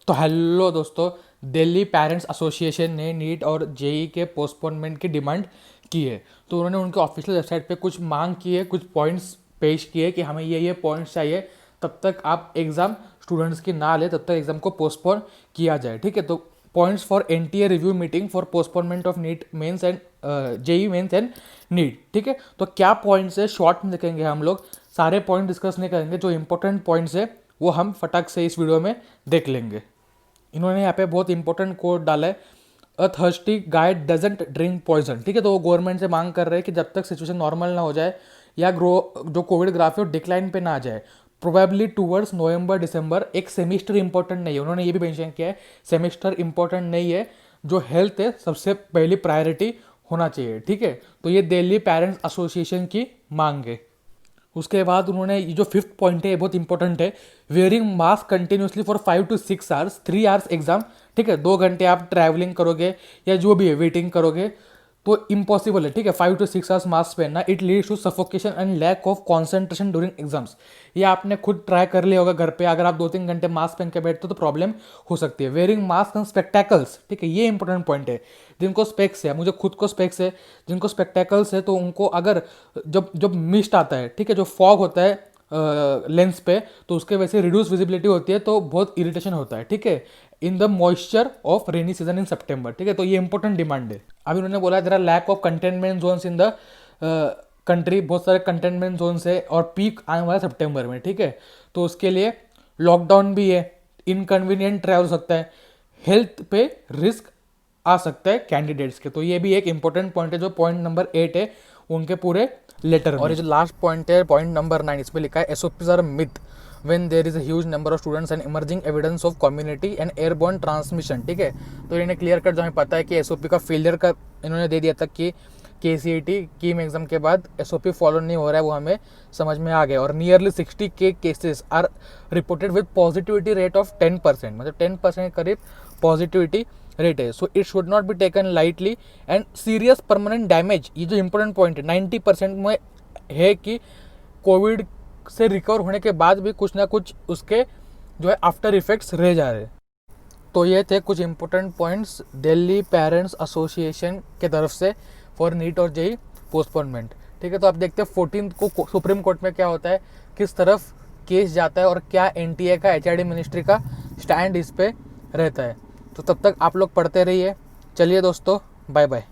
तो हेलो दोस्तों, Delhi parents association ने नीट और जेई के पोस्टपोनमेंट की डिमांड की है। तो उन्होंने उनके ऑफिशियल वेबसाइट पे कुछ मांग की है, कुछ पॉइंट्स पेश किए कि हमें ये पॉइंट्स चाहिए, तब तक आप एग्ज़ाम स्टूडेंट्स की ना ले, तब तक एग्ज़ाम को पोस्टपोन किया जाए। ठीक है, तो points for NTA review meeting for postponement of NEET mains and JEE mains and NEET. ठीक है, तो क्या पॉइंट्स है शॉर्ट में देखेंगे हम लोग, सारे पॉइंट डिस्कस नहीं करेंगे। जो इंपॉर्टेंट पॉइंट्स है वो हम फटाक से इस वीडियो में देख लेंगे। इन्होंने यहाँ पे बहुत इंपॉर्टेंट कोड डाला है, a thirsty guy doesn't drink poison. ठीक है, तो वो गवर्नमेंट से मांग कर रहे हैं कि जब तक सिचुएशन नॉर्मल ना हो जाए या जो कोविड ग्राफ है वो डिक्लाइन पे ना आ जाए, प्रोबेबली टूवर्ड्स नवंबर दिसंबर। एक सेमिस्टर इंपॉर्टेंट नहीं है, उन्होंने ये भी मेंशन किया है सेमिस्टर इंपॉर्टेंट नहीं है, जो हेल्थ है सबसे पहली प्रायोरिटी होना चाहिए। ठीक है, तो ये दिल्ली पेरेंट्स एसोसिएशन की मांग है। उसके बाद उन्होंने ये जो फिफ्थ पॉइंट है ये बहुत इंपॉर्टेंट है, wearing mask continuously for 5 to 6 hours, 3 hours exam. ठीक है, 2 घंटे आप ट्रैवलिंग करोगे या जो भी है वेटिंग करोगे तो इम्पॉसिबल है। ठीक है, 5 to 6 hours मास्क पहनना, it leads to suffocation and lack of concentration during exams. ये आपने खुद ट्राई कर लिया होगा घर पे, अगर आप 2-3 घंटे मास्क पहन के बैठते हो तो प्रॉब्लम हो सकती है। वेयरिंग मास्क एंड स्पेक्टेकल्स, ठीक है, ये इंपॉर्टेंट पॉइंट है। जिनको स्पेक्स है, मुझे खुद को स्पेक्स है, जिनको स्पेक्टेकल्स है, तो उनको अगर जब जब मिस्ट आता है, ठीक है, जो फॉग होता है लेंस पे, तो उसके वजह से रिड्यूस विजिबिलिटी होती है, तो बहुत इरिटेशन होता है। ठीक है, in the moisture of rainy season in September. ठीक है, तो ये इंपॉर्टेंट डिमांड है। अभी उन्होंने बोला जरा lack of containment zones in the country, बहुत सारे कंटेनमेंट जोन्स है और पीक आने वाला है सितंबर में। ठीक है, तो उसके लिए लॉकडाउन भी है, इनकन्वीनियंट ट्रैवल हो सकता है, हेल्थ पे रिस्क आ सकता है कैंडिडेट्स के। तो ये भी एक इंपॉर्टेंट पॉइंट है, जो पॉइंट नंबर 8 है उनके पूरे लेटर में। और ये जो लास्ट पॉइंट है पॉइंट नंबर 9, इसमें लिखा है SOPs are myth when there is a huge number of students and emerging evidence of community and airborne transmission। ठीक है, तो इन्होंने क्लियर कट, जो हमें पता है कि एसओपी का फेलियर का इन्होंने दे दिया था कि केसीईटी कीम एग्जाम के बाद एसओपी फॉलो नहीं हो रहा है, वो हमें समझ में आ गया। और nearly 60K cases are reported with positivity rate of 10%, मतलब 10% के करीब पॉजिटिविटी रेट है। So it should not be taken lightly and serious permanent damage, ये जो इंपॉर्टेंट पॉइंट है 90% में है कि कोविड से रिकवर होने के बाद भी कुछ ना कुछ उसके जो है आफ्टर इफेक्ट्स रह जा रहे। तो ये थे कुछ important points Delhi parents association के तरफ से फॉर नीट और जेई पोस्टपोनमेंट। ठीक है, तो आप देखते हैं 14 को सुप्रीम कोर्ट में क्या होता है, किस तरफ केस जाता है और क्या एनटीए का एचआरडी मिनिस्ट्री का स्टैंड इस पे रहता है। तो तब तक आप लोग पढ़ते रहिए। चलिए दोस्तों, बाय बाय।